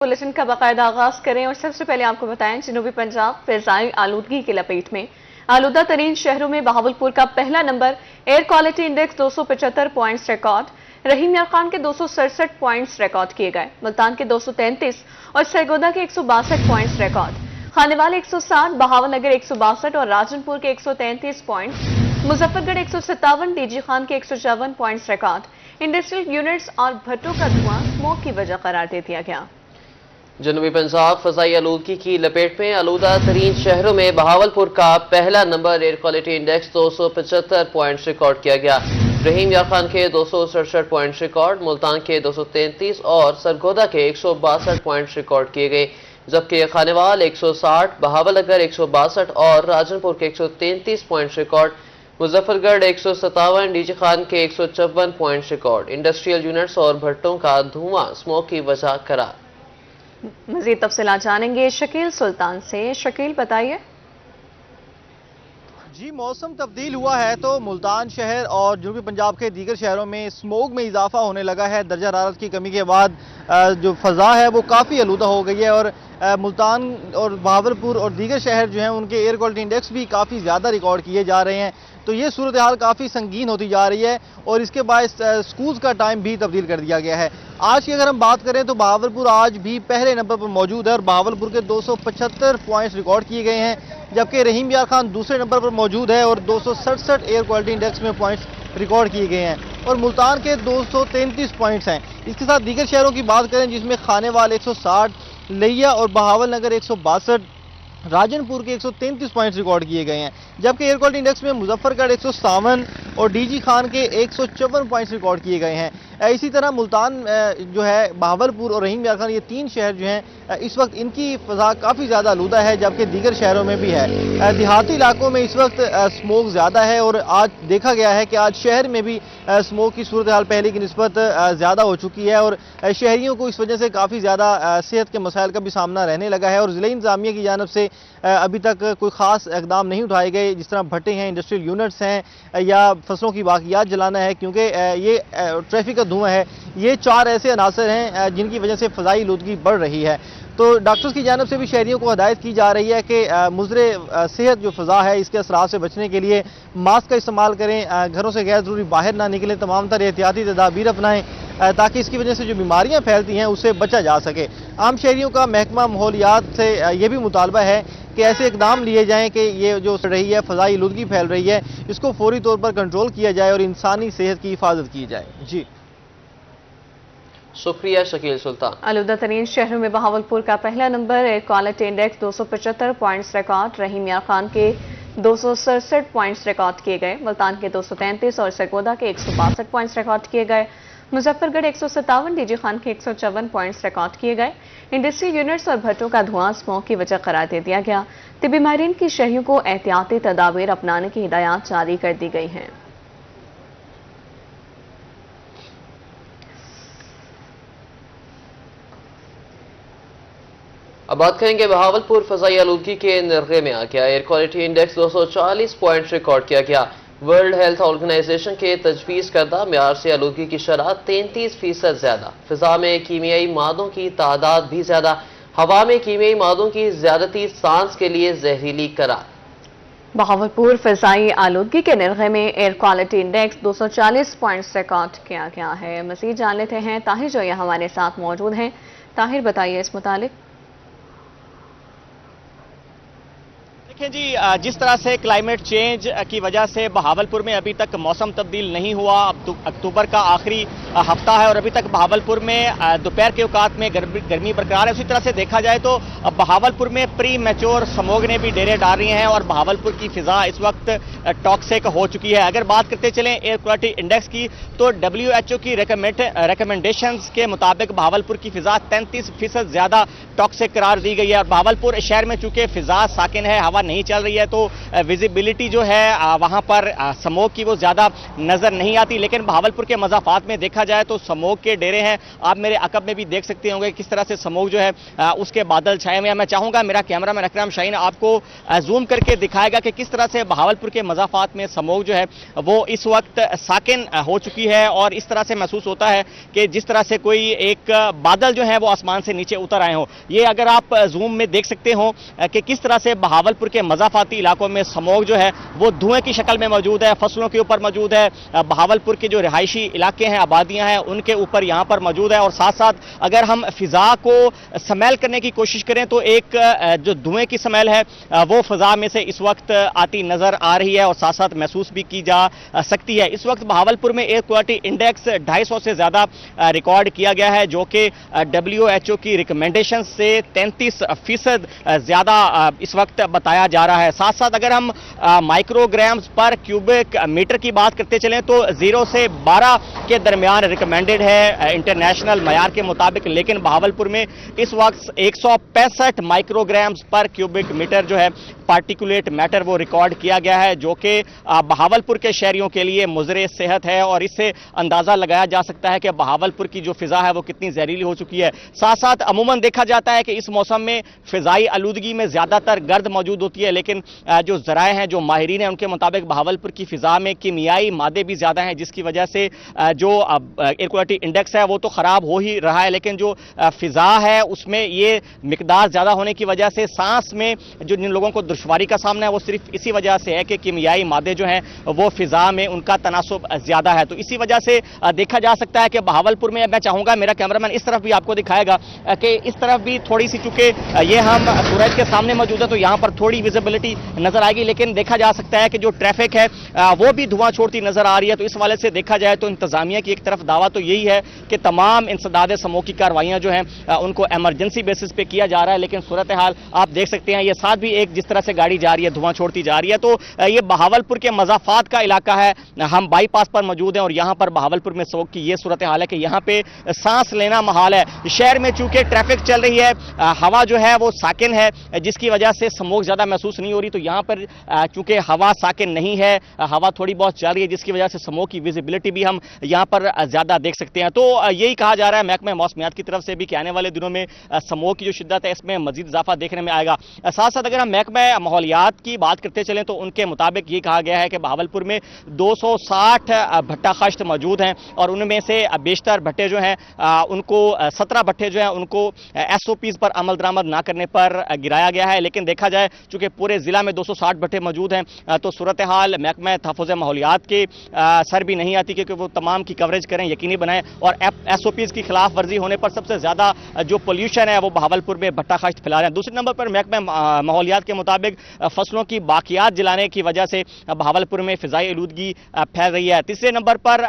Bulletin का बाकायदा आगाज करें और सबसे पहले आपको बताएं जनूबी पंजाब फिजाई आलूदगी की लपेट में। आलूदा तरीन शहरों में बहावलपुर का पहला number, air quality index 275 points record, Rahim Yar Khan के 267 पॉइंट्स रिकॉर्ड किए गए, मुल्तान के 233 और सरगोदा के 162 पॉइंट्स रिकॉर्ड, खानेवाल 160, बहावलनगर 162 और राजनपुर के 133 पॉइंट्स, मुजफ्फरगढ़ 157, डीजी खान के 154 पॉइंट्स रिकॉर्ड। इंडस्ट्रियल यूनिट्स और भट्टों का धुआं स्मोक की वजह करार दे दिया गया। जनूबी पंजाब फजाई आलूदगी की लपेट में आलूदा तरीन शहरों में बहावलपुर का पहला number, air quality index 275 points record किया गया। रहीम यार खान के 267 पॉइंट्स रिकॉर्ड, मुल्तान के 233 और सरगोदा के 162 पॉइंट्स रिकॉर्ड किए गए, जबकि खानेवाल 160, बहावलनगर 162 और राजनपुर के 133 points record, Muzaffargarh 157, DG Khan के 154 पॉइंट्स रिकॉर्ड। इंडस्ट्रियल यूनिट्स और भट्टों का धुआं स्मोक की वजह करार। मजीद तफसीलात जानेंगे शकील सुल्तान से। शकील बताइए। जी, मौसम तब्दील हुआ है तो मुल्तान शहर और जनूबी पंजाब के दीगर शहरों में स्मोक में इजाफा होने लगा है। दर्जा हरारत की कमी के बाद जो फ़ज़ा है वो काफ़ी आलूदा हो गई है और मुल्तान और बहावलपुर और दीगर शहर जो हैं उनके एयर क्वालिटी इंडेक्स भी काफ़ी ज़्यादा रिकॉर्ड किए जा रहे हैं। तो ये सूरत हाल काफ़ी संगीन होती जा रही है और इसके बाद स्कूल्स का टाइम भी तब्दील कर दिया गया है। आज की अगर हम बात करें तो बहावलपुर आज भी पहले नंबर पर मौजूद है और बहावलपुर के 275 पॉइंट्स रिकॉर्ड किए गए हैं, जबकि रहीम यार खान दूसरे नंबर पर मौजूद है और 267 एयर क्वालिटी इंडेक्स में पॉइंट्स रिकॉर्ड किए गए हैं और मुल्तान के 233 पॉइंट्स हैं। इसके साथ दीगर शहरों की बात करें जिसमें खानेवाल 160, लिया और बहावलनगर 162, राजनपुर के 133 पॉइंट्स रिकॉर्ड किए गए हैं, जबकि एयर क्वालिटी इंडेक्स में मुजफ्फरगढ़ 157 और डीजी खान के 154 पॉइंट्स रिकॉर्ड किए गए हैं। इसी तरह मुल्तान जो है, बहावलपुर और रहीम यार खान, ये तीन शहर जो हैं इस वक्त इनकी फ़ज़ा काफ़ी ज़्यादा आलूदा है, जबकि दीगर शहरों में भी है। देहाती इलाकों में इस वक्त स्मोक ज़्यादा है और आज देखा गया है कि आज शहर में भी स्मोक की सूरत हाल पहले की निस्बत ज़्यादा हो चुकी है और शहरियों को इस वजह से काफ़ी ज़्यादा सेहत के मसाइल का भी सामना रहने लगा है और ज़िला इंतज़ामिया की जानिब से अभी तक कोई ख़ास इक़दाम नहीं उठाए गए, जिस तरह भट्टे हैं, इंडस्ट्रियल यूनिट्स हैं या फसलों की बाकियात जलाना है, क्योंकि ये ट्रैफिक का धुआं है। ये चार ऐसे अनासर हैं जिनकी वजह से फ़ज़ाई आलूदगी बढ़ रही है। तो डॉक्टर्स की जानिब से भी शहरियों को हदायत की जा रही है कि मुज़रे सेहत जो फ़ज़ा है इसके असरात से बचने के लिए मास्क का इस्तेमाल करें, घरों से गैर ज़रूरी बाहर ना निकलें, तमाम तरह एहतियाती तदाबीर अपनाएं ताकि इसकी वजह से जो बीमारियां फैलती हैं उससे बचा जा सके। आम शहरियों का महकमा माहौलियात से ये भी मुतालबा है कि ऐसे इकदाम लिए जाएं कि ये जो रही है फ़ज़ाई आलूदगी फैल रही है इसको फौरी तौर पर कंट्रोल किया जाए और इंसानी सेहत की हिफाजत की जाए। जी, शुक्रिया शकील सुल्तान। आलूदा तरीन शहरों में बहावलपुर का पहला number, air quality index 275 points record, Rahim Yar Khan के 267 पॉइंट्स रिकॉर्ड किए गए, मुल्तान के 233 और सरगोदा के 162 पॉइंट्स रिकॉर्ड किए गए, मुजफ्फरगढ़ 157, डीजी खान के 154 पॉइंट्स रिकॉर्ड किए गए। इंडस्ट्रियल यूनिट्स और भट्टों का धुआं स्मोक की वजह करार दे दिया गया। तिब्बी माहिरीन की शहरियों को एहतियाती तदाबीर अपनाने की हिदायत जारी कर दी गई हैं। अब बात करेंगे बहावलपुर फजाई आलूदगी के नरगे में आ गया। Air quality index 240 point record किया गया। वर्ल्ड हेल्थ ऑर्गेनाइजेशन के तजवीज़ करदा म्यार से आलूदगी की शरह 33% ज्यादा, फिजा में कीमियाई मादों की तादाद भी ज्यादा, हवा में कीमियाई मादों की ज्यादती सांस के लिए जहरीली करार। बहावलपुर फिजाई आलूदगी के नरगे में air quality index 240 points record किया गया है। मजीद जान लेते हैं ताहिर जो यहाँ हमारे साथ मौजूद हैं। ताहिर बताइए इस मुतालिक। देखिए जी, जिस तरह से क्लाइमेट चेंज की वजह से बहावलपुर में अभी तक मौसम तब्दील नहीं हुआ, अक्टूबर का आखिरी हफ्ता है और अभी तक बहावलपुर में दोपहर के औकात में गर्मी बरकरार है। उसी तरह से देखा जाए तो बहावलपुर में प्री मैच्योर स्मोग ने भी डेरे डाल रही हैं और बहावलपुर की फिजा इस वक्त टॉक्सिक हो चुकी है। अगर बात करते चलें एयर क्वालिटी इंडेक्स की तो WHO की रिकमेंडेशंस के मुताबिक बहावलपुर की फिजा 33% ज्यादा टॉक्सिक करार दी गई है। और बहावलपुर शहर में चूंकि फिजा साकिन है, हवा नहीं चल रही है, तो विजिबिलिटी जो है वहां पर स्मोक की वो ज्यादा नजर नहीं आती। लेकिन बहावलपुर के मज़ाफात में देखा जाए तो स्मोक के डेरे हैं। आप मेरे अकब में भी देख सकते होंगे किस तरह से स्मोक जो है उसके बादल छाए हुए हैं। मैं चाहूंगा मेरा कैमरामैन अकरम शाहीन आपको जूम करके दिखाएगा कि किस तरह से बहावलपुर के मज़ाफात में स्मोक जो है वो इस वक्त साकिन हो चुकी है। और इस तरह से महसूस होता है कि जिस तरह से कोई एक बादल जो है वो आसमान से नीचे उतर आए हो। ये अगर आप जूम में देख सकते हो कि किस तरह से बहावलपुर के मज़ाफाती इलाकों में स्मोक जो है वो धुएं की शक्ल में मौजूद है, फसलों के ऊपर मौजूद है, बहावलपुर के जो रिहायशी इलाके हैं, आबादियां हैं, उनके ऊपर यहां पर मौजूद है। और साथ साथ अगर हम फिजा को स्मेल करने की कोशिश करें तो एक जो धुएं की स्मेल है वो फिजा में से इस वक्त आती नजर आ रही है और साथ साथ महसूस भी की जा सकती है। इस वक्त बहावलपुर में एयर क्वालिटी इंडेक्स 250 से ज्यादा रिकॉर्ड किया गया है, जो कि WHO की रिकमेंडेशन से 33% ज्यादा इस वक्त बताया जा रहा है। साथ साथ अगर हम माइक्रोग्राम्स पर क्यूबिक मीटर की बात करते चलें तो 0 से 12 के दरमियान रिकमेंडेड है इंटरनेशनल मयार के मुताबिक। लेकिन बहावलपुर में इस वक्त 165 माइक्रोग्राम्स पर क्यूबिक मीटर जो है पार्टिकुलेट मैटर वो रिकॉर्ड किया गया है, जो कि बहावलपुर के शहरियों के लिए मुजरे सेहत है। और इससे अंदाजा लगाया जा सकता है कि बहावलपुर की जो फिजा है वो कितनी जहरीली हो चुकी है। साथ साथ अमूमन देखा जाता है कि इस मौसम में फिजाई आलूदगी में ज्यादातर गर्द मौजूद होती है, लेकिन जो जराए हैं, जो माहिरीन हैं, उनके मुताबिक बहावलपुर की फिजा में कीमियाई मादे भी ज्यादा हैं, जिसकी वजह से जो एयर क्वालिटी इंडेक्स है वो तो खराब हो ही रहा है, लेकिन जो फिजा है उसमें ये मिकदार ज्यादा होने की वजह से सांस में जो जिन लोगों को दुश्वारी का सामना है वो सिर्फ इसी वजह से है कि कीमियाई मादे जो हैं वो फिजा में उनका तनासुब ज्यादा है। तो इसी वजह से देखा जा सकता है कि बहावलपुर में, मैं चाहूंगा मेरा कैमरामैन इस तरफ भी आपको दिखाएगा कि इस तरफ भी थोड़ी सी, चूंकि ये हम सूरज के सामने मौजूद है तो यहां पर थोड़ी विजिबिलिटी नजर आएगी, लेकिन देखा जा सकता है कि जो ट्रैफिक है वो भी धुआं छोड़ती नजर आ रही है। तो इस वाले से देखा जाए तो इंतजामिया की एक तरफ दावा तो यही है कि तमाम इंसदाद स्मोक की कार्रवाइयां जो हैं उनको एमरजेंसी बेसिस पे किया जा रहा है। लेकिन सूरत हाल आप देख सकते हैं, ये साथ भी एक जिस तरह से गाड़ी जा रही है धुआं छोड़ती जा रही है। तो ये बहावलपुर के मज़ाफात का इलाका है, हम बाईपास पर मौजूद हैं और यहां पर बहावलपुर में स्मोक की ये सूरत हाल है कि यहां पे सांस लेना महाल है। शहर में चूंकि ट्रैफिक चल रही है, हवा जो है वो साकिन है, जिसकी वजह से स्मोक ज्यादा महसूस नहीं हो रही। तो यहां पर चूंकि हवा साकिन नहीं है, हवा थोड़ी बहुत चल रही है, जिसकी वजह से स्मोक की विजिबिलिटी भी हम यहां पर ज्यादा देख सकते हैं। तो यही कहा जा रहा है महकमा मौसमियात की तरफ से भी कि आने वाले दिनों में स्मोक की जो शिद्दत है इसमें मजीद इजाफा देखने में आएगा। साथ साथ अगर हम महकमा माहौलियात की बात करते चलें तो उनके मुताबिक ये कहा गया है कि बहावलपुर में 260 भट्टा खश्त मौजूद हैं और उनमें से बेशतर भट्टे जो हैं उनको 17 भट्टे जो हैं उनको SOPs पर अमल दरामद ना करने पर गिराया गया है। लेकिन देखा जाए चूंकि पूरे जिला में 260 भट्टे मौजूद हैं तो सूरत हाल महकमा तहफ़्फ़ुज़ माहौलियात के सर भी नहीं आती कि वो तमाम की कवरेज करें, यकीनी बनाएं। और SOPs की खिलाफ वर्जी होने पर सबसे ज्यादा जो पोल्यूशन है वो बहावलपुर में भट्टा खश्त फैला रहे हैं। दूसरे नंबर पर महकमा माहौलियात के मुताबिक फसलों की बाकियात जलाने की वजह से बहावलपुर में फिजाई आलूदगी फैल रही है। तीसरे नंबर पर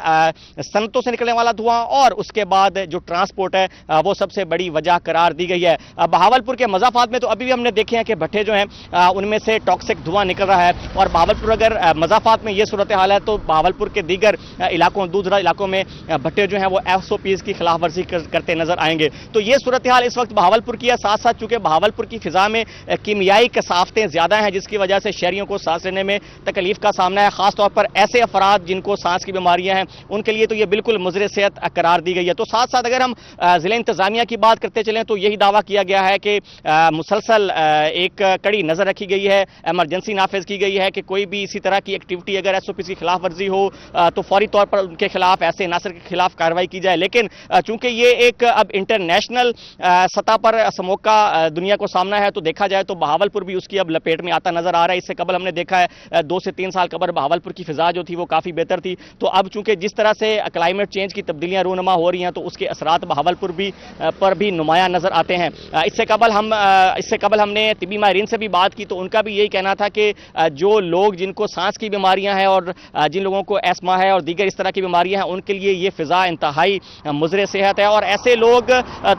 सनतों से निकलने वाला धुआं और उसके बाद जो ट्रांसपोर्ट है वो सबसे बड़ी वजह करार दी गई है। बहावलपुर के मज़ाफात में तो अभी भी हमने देखे हैं कि भट्टे जो हैं उनमें से टॉक्सिक धुआं निकल रहा है। और बहावलपुर अगर मज़ाफात में ये सूरत हाल है तो बहावलपुर के दीगर इलाकों, दूसरा इलाकों में भट्टे जो हैं वो SOPs की खिलाफ वर्जी करते नजर आएंगे। तो ये सूरत हाल इस वक्त बहावलपुर की है। साथ साथ चूंकि बहावलपुर की फिजा में कीमियाई कसाफतें ज्यादा हैं, जिसकी वजह से शहरियों को सांस लेने में तकलीफ का सामना है। खासतौर पर ऐसे अफराद जिनको सांस की बीमारियां हैं उनके लिए तो ये बिल्कुल मुजरे सेहत करार दी गई है। तो साथ साथ अगर हम जिला इंतजामिया की बात करते चलें तो यही दावा किया गया है कि मुसलसल एक कड़ी नजर रखी गई है, इमरजेंसी नाफिज की गई है कि कोई भी इसी तरह की एक्टिविटी अगर SOPs की खिलाफ वर्जी हो तो फौरी तौर पर उनके खिलाफ, ऐसे नासर के खिलाफ कार्रवाई की जाए। लेकिन चूंकि ये एक अब इंटरनेशनल सतह पर स्मोक का दुनिया को सामना है तो देखा जाए तो बहावलपुर भी उसकी अब लपेट में आता नजर आ रहा है। इससे कबल हमने देखा है 2 से 3 साल कबल बहावलपुर की फिजा जो थी वो काफी बेहतर थी। तो अब चूंकि जिस तरह से क्लाइमेट चेंज की तब्दीलियां रूनमा हो रही हैं तो उसके असरात बहावलपुर पर भी नुमायां नजर आते हैं। इससे कबल हमने तिबी माहिरीन से भी बात की तो उनका भी यही कहना था कि जो लोग जिनको सांस की बीमारियां हैं और जिन लोगों को एस्मा है और दीगर इस तरह की बीमारियां हैं उनके लिए ये फिजा इंतहाई मुजरे सेहत है। और ऐसे लोग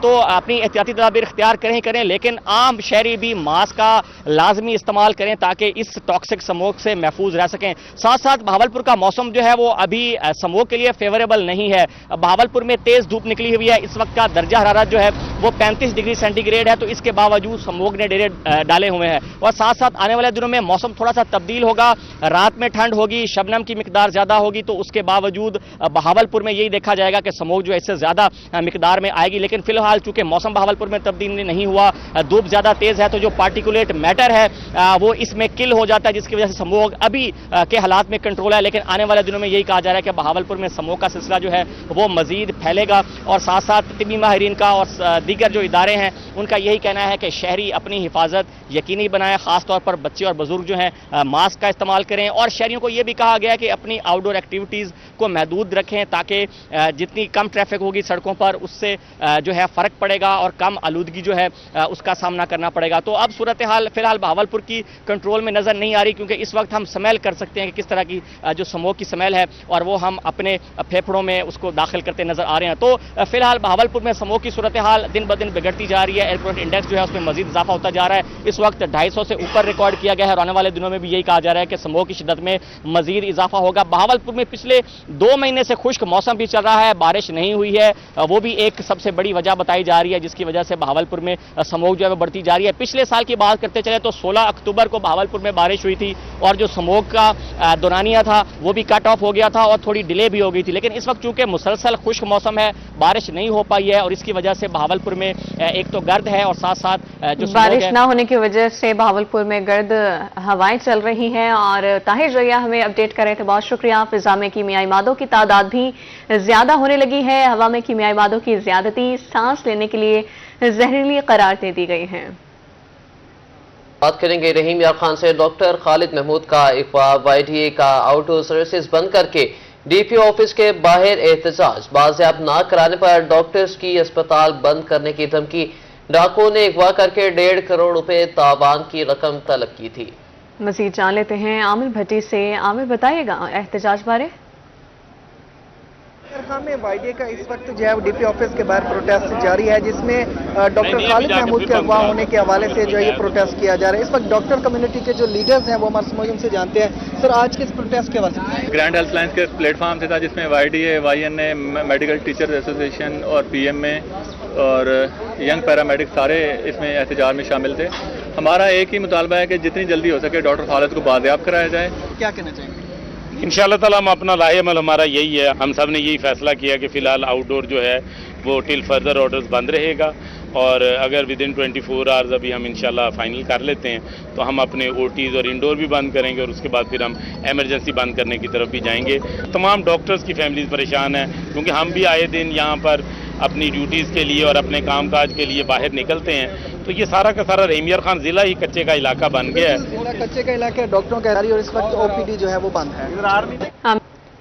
तो अपनी एहतियाती तदाबीर इख्तियार करें, लेकिन आम शहरी भी मास्क का लाजमी इस्तेमाल करें ताकि इस टॉक्सिक स्मोक से महफूज रह सकें। साथ साथ बहावलपुर का मौसम जो है वो अभी स्मोक के लिए फेवरेबल नहीं है। बहावलपुर में तेज धूप निकली हुई है, इस वक्त का दर्जा हरारत जो है वो 35 डिग्री डिग्री सेंटीग्रेड है, तो इसके बावजूद स्मोक ने डेरे डाले हुए हैं। और साथ साथ आने वाले दिनों में मौसम थोड़ा सा तब्दील होगा, रात में ठंड होगी, शबनम की मिकदार ज्यादा होगी, तो उसके बावजूद बहावलपुर में यही देखा जाएगा कि स्मोक जो है इससे ज्यादा मिकदार में आएगी। लेकिन फिलहाल चूंकि मौसम बहावलपुर में तब्दील नहीं हुआ, धूप ज्यादा तेज है, तो जो पार्टिकुलेट मैटर है वो इसमें किल हो जाता है, जिसकी वजह से स्मोक अभी के हालात में कंट्रोल है। लेकिन आने वाले दिनों में यही कहा जा रहा है कि बहावलपुर में स्मोक का सिलसिला जो है वो मजीद फैलेगा। और साथ साथ तिब्बी माहिरीन का और दीगर जो इदारे हैं उनका यही कहना है कि शहरी अपनी हिफाजत यकीनी बनाएं, खासतौर पर बच्चे और बुजुर्ग जो हैं मास्क का इस्तेमाल करें। और शहरियों को यह भी कहा गया कि अपनी आउटडोर एक्टिविटीज़ को महदूद रखें, ताकि जितनी कम ट्रैफिक होगी सड़कों पर उससे जो है फ़र्क पड़ेगा और कम आलूदगी जो है उसका सामना करना पड़ेगा। तो अब सूरत हाल फिलहाल बहावलपुर की कंट्रोल में नज़र नहीं आ रही, क्योंकि इस वक्त हम स्मेल कर सकते हैं कि किस तरह की जो स्मोक की स्मेल है और वो हम अपने फेफड़ों में उसको दाखिल करते नजर आ रहे हैं। तो फिलहाल बहावलपुर में स्मोक की सूरत हाल दिन ब दिन बिगड़ती जा रही है। एयर क्वालिटी इंडेक्स जो है उसमें मजीद इजाफा होता जा रहा है। इस वक्त 250 से ऊपर रिकॉर्ड किया गया है और आने वाले दिनों में भी यही कहा जा रहा है कि स्मोक की शिद्दत में मजीद इजाफा होगा। बहावलपुर में पिछले 2 महीने से खुश्क मौसम भी चल रहा है, बारिश नहीं हुई है, वो भी एक सबसे बड़ी वजह बताई जा रही है, जिसकी वजह से बहावलपुर में स्मोक जो है बढ़ती जा रही है। पिछले साल की बात करते चले तो 16 अक्टूबर को बहावलपुर में बारिश हुई थी और जो स्मोक का दौरानिया था वो भी कट ऑफ हो गया था और थोड़ी डिले भी हो गई थी। लेकिन इस वक्त चूंकि मुसलसल खुश्क मौसम है, बारिश नहीं हो पाई है और इसकी वजह से बहावलपुर में एक तो गर्द है और साथ साथ जो बारिश ना होने की वजह से बहावलपुर में गर्द हवाएं चल रही हैं। और ताहिर जया हमें अपडेट कर रहे थे, बहुत शुक्रिया। फिजा में कीमियाई मादों की तादाद भी ज्यादा होने लगी है। हवा में कीमियाई मादों की ज्यादती सांस लेने के लिए जहरीली करार दे दी गई है। बात करेंगे रहीम यार खान से। डॉक्टर खालिद महमूद का अगवा, YDA का आउटडोर सर्विसेज बंद करके DPO ऑफिस के बाहर एहतजाज, बाजियाब ना कराने पर डॉक्टर्स की अस्पताल बंद करने की धमकी। डाकुओं ने अगवा करके 1.5 करोड़ रुपए तावान की रकम तलब की थी। मजीद जान लेते हैं आमिर भट्टी से। आमिर बताइएगा एहतजाज बारे। में YDA का इस वक्त जो है DPO ऑफिस के बाहर प्रोटेस्ट जारी है, जिसमें डॉक्टर खालिद महमूद के अगवा होने के हवाले से जो है ये प्रोटेस्ट किया जा रहा है। इस वक्त डॉक्टर कम्युनिटी के जो लीडर्स हैं वो हमारे समूह से जानते हैं। सर, आज के इस प्रोटेस्ट के हवाले से ग्रैंड हेल्थ लाइन्स के प्लेटफॉर्म से था, जिसमें YDA, YNA, medical teachers association और PMA और यंग पैरामेडिक सारे इसमें एहतजाज में शामिल थे। हमारा एक ही मुतालबा है कि जितनी जल्दी हो सके डॉक्टर खालिद को बाजियाब कराया जाए। क्या कहना चाहेंगे? इंशाअल्लाह ताला हम अपना लाहेअमल हमारा यही है। हम सब ने यही फैसला किया कि फ़िलहाल आउटडोर जो है वो टिल फर्दर ऑर्डर्स बंद रहेगा और अगर विद इन 24 आवर्स अभी हम इंशाल्लाह फाइनल कर लेते हैं तो हम अपने OTs और इंडोर भी बंद करेंगे और उसके बाद फिर हम इमरजेंसी बंद करने की तरफ भी जाएंगे। तमाम डॉक्टर्स की फैमिलीज परेशान हैं, क्योंकि हम भी आए दिन यहाँ पर अपनी ड्यूटीज़ के लिए और अपने कामकाज के लिए बाहर निकलते हैं। तो ये सारा का सारा रहीम यार खान ज़िला ही कच्चे का इलाका बन गया है। कच्चे का इलाका डॉक्टरों का और इस वक्त OPD जो है वो बंद है।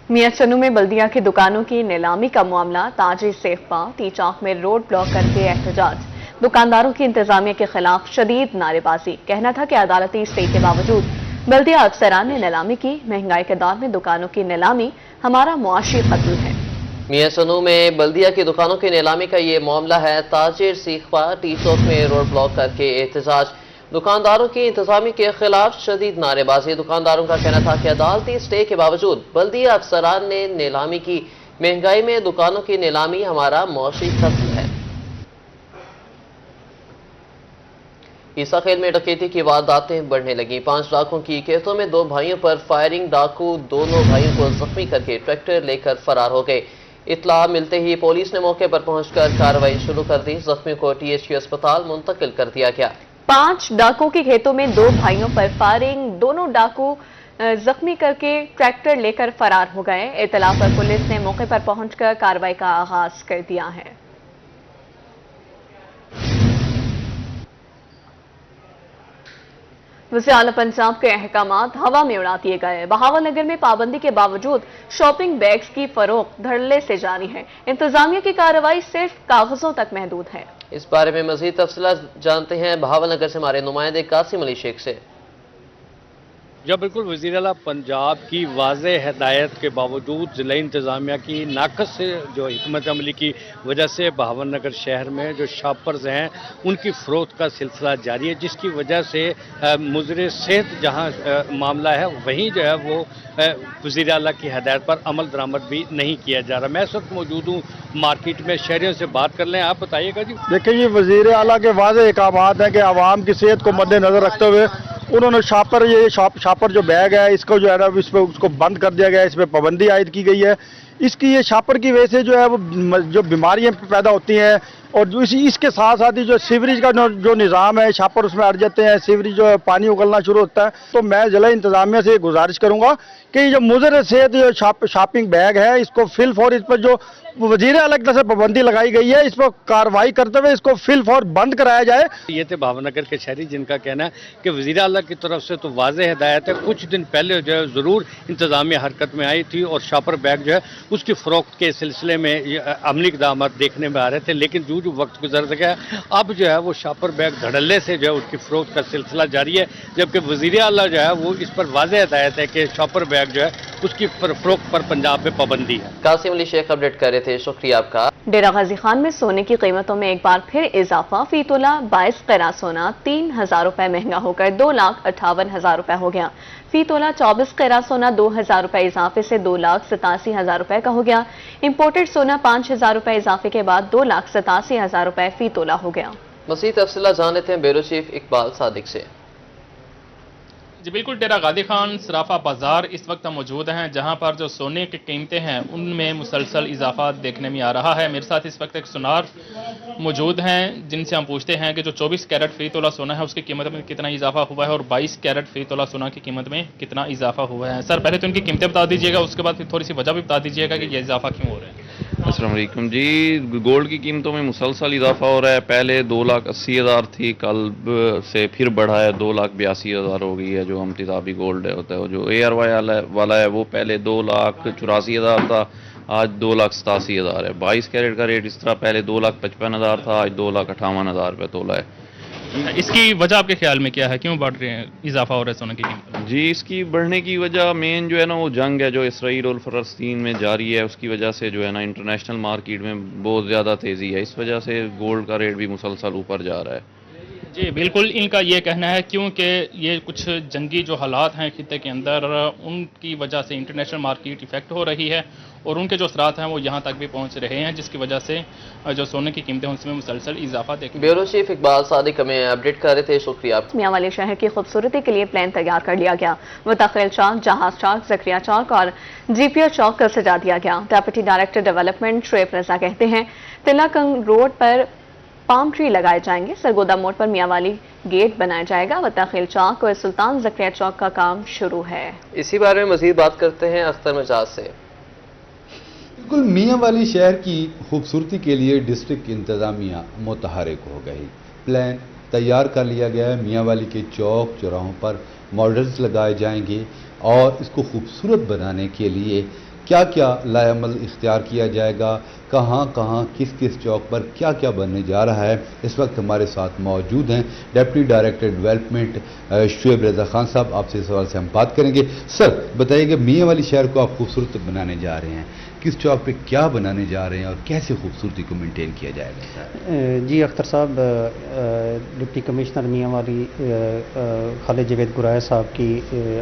मियां चन्नू में बल्दिया की दुकानों की नीलामी का मामला, ताजी सेफपा टी चौक में रोड ब्लॉक करके एहतजाज। दुकानदारों की इंतजामिया के खिलाफ शदीद नारेबाजी। कहना था कि अदालती स्टे के बावजूद बल्दिया अफसरान ने नीलामी की। महंगाई के दौर में दुकानों की नीलामी हमारा मुआशी कत्ल है। मियां चन्नू में बल्दिया की दुकानों की नीलामी का ये मामला है। ताजिर सीखपा टी चौक में रोड ब्लॉक करके एहतजाज। दुकानदारों की इंतजामी के खिलाफ शदीद नारेबाजी। दुकानदारों का कहना था कि अदालती स्टे के बावजूद बल्दिया अफसरान ने नीलामी की। महंगाई में दुकानों की नीलामी हमारा मुआशी कत्ल है। ईसाखेल में डकैती की वारदातें बढ़ने लगी। 5 डाकुओं की केसों में 2 भाइयों पर फायरिंग। डाकू दोनों भाइयों को जख्मी करके ट्रैक्टर लेकर फरार हो गए। इत्तला मिलते ही पुलिस ने मौके पर पहुंचकर कार्रवाई शुरू कर दी। जख्मी को THQ अस्पताल मुंतकिल कर दिया गया। 5 डाकुओं के खेतों में 2 भाइयों पर फायरिंग। दोनों डाकू जख्मी करके ट्रैक्टर लेकर फरार हो गए। इत्तला पर पुलिस ने मौके पर पहुंचकर कार्रवाई का आगाज कर दिया है। वज़ीर आला पंजाब के अहकामात हवा में उड़ा दिए गए। बहावल नगर में पाबंदी के बावजूद शॉपिंग बैग्स की फरोख्त धड़ल्ले से जारी है। इंतजामिया की कार्रवाई सिर्फ कागजों तक महदूद है। इस बारे में मजीद तफसीलात जानते हैं बहावल नगर से हमारे नुमाइंदे कासिम अली शेख से। जब बिल्कुल वज़ीर आला पंजाब की वाज़ेह हदायत के बावजूद ज़िला इंतज़ामिया की नाक़स जो हिकमत अमली की वजह से बहावन नगर शहर में जो शॉपर्स हैं उनकी फ़रोख्त का सिलसिला जारी है, जिसकी वजह से मुज़र सेहत जहाँ मामला है वहीं जो है वो वज़ीर आला की हदायत पर अमल दरामद भी नहीं किया जा रहा। मैं इस वक्त मौजूद हूँ मार्केट में, शहरियों से बात कर लें। आप बताइएगा जी। देखिए, ये वज़ीर आला के वाज़ेह अहकामात हैं कि आवाम की सेहत को मद्देनज़र रखते हुए उन्होंने शॉपर जो बैग है इसको जो है ना इस पर उसको बंद कर दिया गया है, इस पर पाबंदी आयद की गई है। इसकी ये शॉपर की वजह से जो है वो जो बीमारियां पैदा होती हैं और जो इसके साथ साथ ही जो सीवरेज का जो निज़ाम है, शॉपर उसमें अड़ जाते हैं, सीवरेज जो है पानी उगलना शुरू होता है। तो मैं ज़िला इंतज़ामिया से गुजारिश करूँगा कि जो मुज़र सेहत जो शॉपिंग बैग है इसको फिल फॉर इस पर जो वज़ीर आला की तरफ से पाबंदी लगाई गई है इस पर कार्रवाई करते हुए इसको फिल फॉर बंद कराया जाए। ये थे भावनगर के शहरी जिनका कहना है कि वज़ीर आला की तरफ से तो वाज़ेह हिदायत है, कुछ दिन पहले जो है ज़रूर इंतज़ामिया हरकत में आई थी और शॉपर बैग जो है उसकी फ़रोख्त के सिलसिले में अमली इक़दाम देखने में आ रहे थे, लेकिन जो वक्त गुजर गया अब जो है वो शॉपर बैग धड़ल्ले से जो है उसकी फ़रोख्त का सिलसिला जारी है, जबकि वज़ीर आला जो है वो इस पर वाज़ेह हिदायत है कि शॉपर बैग जो है उसकी फ़रोख्त पर पंजाब में पाबंदी है। कासिम अली शेख अपडेट कर रहे थे, शुक्रिया आपका। डेरा गाजी खान में सोने की कीमतों में एक बार फिर इजाफा। फी तोला 22 कैरा सोना 3,000 रुपए महंगा होकर 2,58,000 रुपए हो गया। फी तोला 24 कैरा सोना 2,000 रुपए इजाफे से 2,87,000 रुपए का हो गया। इंपोर्टेड सोना 5,000 रुपए इजाफे के बाद 2,87,000 रुपए फी तोला हो गया। मज़ीद तफसीलात जान लेते हैं ब्यूरो चीफ इकबाल सादिक से। जी बिल्कुल, डेरा गाजी खान सराफा बाजार इस वक्त हम मौजूद हैं, जहां पर जो सोने की कीमतें हैं उनमें मुसलसल इजाफा देखने में आ रहा है। मेरे साथ इस वक्त एक सुनार मौजूद हैं जिनसे हम पूछते हैं कि जो 24 कैरेट फी तोला सोना है उसकी कीमत में कितना इजाफा हुआ है और 22 कैरेट फी तोला सोना की कीमत में कितना इजाफा हुआ है। सर, पहले तो इनकी कीमतें बता दीजिएगा, उसके बाद फिर थोड़ी सी वजह भी बता दीजिएगा कि ये इजाफा क्यों हो रहा है। अस्सलाम वालेकुम जी। गोल्ड की कीमतों में मुसलसल इजाफा हो रहा है। पहले 2,80,000 थी, कल से फिर बढ़ा है 2,82,000 हो गई है। जो हम तिजाबी गोल्ड होता है जो ARY वाला है वो पहले 2,84,000 था, आज 2,87,000 है। 22 कैरेट का रेट इस तरह पहले 2,55,000 था, आज 2,58,000 रुपये तोला है। इसकी वजह आपके ख्याल में क्या है, क्यों बढ़ रहे हैं, इजाफा हो रहा है सोने की कीमत में? जी, इसकी बढ़ने की वजह मेन जो है ना वो जंग है जो इसराइल और फ़लस्तीन में जारी है, उसकी वजह से जो है ना इंटरनेशनल मार्केट में बहुत ज़्यादा तेज़ी है। इस वजह से गोल्ड का रेट भी मुसलसल ऊपर जा रहा है। जी बिल्कुल, इनका ये कहना है क्योंकि ये कुछ जंगी जो हालात हैं खित्ते के अंदर उनकी वजह से इंटरनेशनल मार्केट इफेक्ट हो रही है और उनके जो असरात हैं वो यहाँ तक भी पहुँच रहे हैं, जिसकी वजह से जो सोने की कीमतें हैं उसमें मुसलसल इजाफा देखने। ब्यूरो चीफ इकबाल सादिक हमें अपडेट कर रहे थे, शुक्रिया। मियां वाली शहर की खूबसूरती के लिए प्लान तैयार कर लिया गया। मुतखिल चौक, जहाज चौक, जकरिया चौक और GPO चौक का सजा दिया गया। डेप्यूटी डायरेक्टर डेवलपमेंट शुएब रजा कहते हैं तिलकंग रोड पर पाम ट्री लगाए जाएंगे। सरगोदा मोड़ पर मियांवाली गेट बनाया जाएगा। मुतखिल चौक और सुल्तान जकरिया चौक का काम शुरू है। इसी बारे में मजीद बात करते हैं अख्तर मजाज से। बिल्कुल, मियांवाली शहर की खूबसूरती के लिए डिस्ट्रिक्ट इंतज़ामिया मुतहरिक हो गई। प्लान तैयार कर लिया गया है। मियांवाली के चौक चौराहों पर मॉडल्स लगाए जाएंगे और इसको खूबसूरत बनाने के लिए क्या क्या लाएअमल इख्तियार किया जाएगा, कहाँ कहाँ किस किस चौक पर क्या क्या बनने जा रहा है। इस वक्त हमारे साथ मौजूद हैं deputy director development Shoaib Raza Khan साहब। आपसे इस सवाल से हम बात करेंगे। सर, बताइए कि मियांवाली शहर को आप खूबसूरत बनाने जा रहे हैं, किस चौक पे क्या बनाने जा रहे हैं और कैसे खूबसूरती को मेंटेन किया जाएगा? जी अख्तर साहब, डिप्टी कमिश्नर मियांवाली खालिद जावेद गुराया साहब की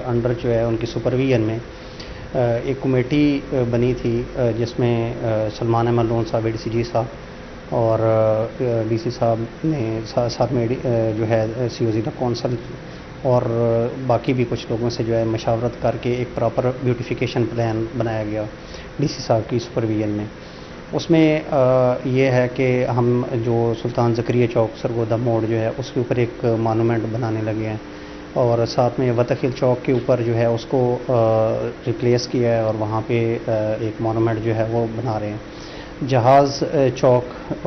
अंडर जो है उनकी सुपरविजन में एक कमेटी बनी थी जिसमें सलमान अहमद लोन साहब ADCG साहब और DC साहब ने साथ में जो है COZ कौंसल और बाकी भी कुछ लोगों से जो है मशावरत करके एक प्रॉपर ब्यूटिफिकेशन प्लान बनाया गया DC साहब की सुपरविजन में। उसमें ये है कि हम जो सुल्तान जकरिया चौक सरगोदा मोड़ जो है उसके ऊपर एक मोनूमेंट बनाने लगे हैं और साथ में वतखिल चौक के ऊपर जो है उसको रिप्लेस किया है और वहाँ पे एक मोनूमेंट जो है वो बना रहे हैं। जहाज़ चौक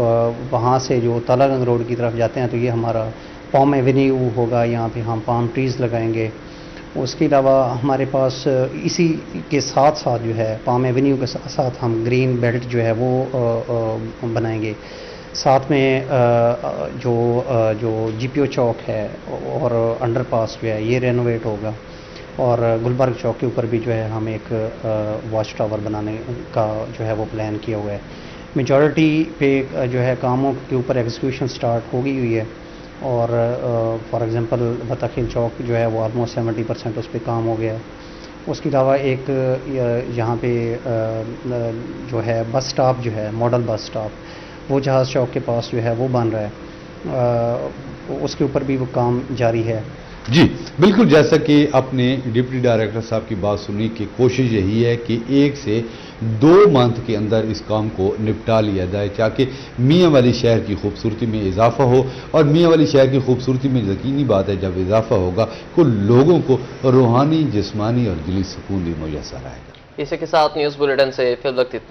वहाँ से जो तालागंग रोड की तरफ जाते हैं तो ये हमारा पाम एवेन्यू होगा, यहाँ पे हम पाम ट्रीज़ लगाएंगे। उसके अलावा हमारे पास इसी के साथ साथ जो है पाम एवेन्यू के साथ साथ हम ग्रीन बेल्ट जो है वो बनाएंगे। साथ में जो GPO चौक है और अंडरपास जो है ये रेनोवेट होगा। اور گلبرگ چوک کے اوپر بھی جو ہے ہم ایک واچ ٹاور بنانے کا جو ہے وہ پلان کیا ہوا ہے. میجورٹی پہ جو ہے کاموں کے اوپر ایگزیکیوشن سٹارٹ ہو گئی ہوئی ہے, اور فار ایگزامپل بطخیل چوک جو ہے وہ آلموسٹ 70% اس پہ کام ہو گیا ہے. اس کے علاوہ ایک یہاں پہ جو ہے بس سٹاپ جو ہے ماڈل بس سٹاپ وہ جہاز چوک کے پاس جو ہے وہ بن رہا ہے, اس کے اوپر بھی وہ کام جاری ہے. جی بالکل, جیسا کہ آپ نے ڈپٹی ڈائریکٹر صاحب کی بات سنی کہ کوشش یہی ہے کہ 1 سے 2 منتھ کے اندر اس کام کو نپٹا لیا جائے تاکہ میاں والی شہر کی خوبصورتی میں اضافہ ہو, اور میاں والی شہر کی خوبصورتی میں یقینی بات ہے جب اضافہ ہوگا تو لوگوں کو روحانی, جسمانی اور دلی سکون بھی میسر آئے گا. اسی کے ساتھ نیوز بلیٹن سے فی الوقت اتنا ہی.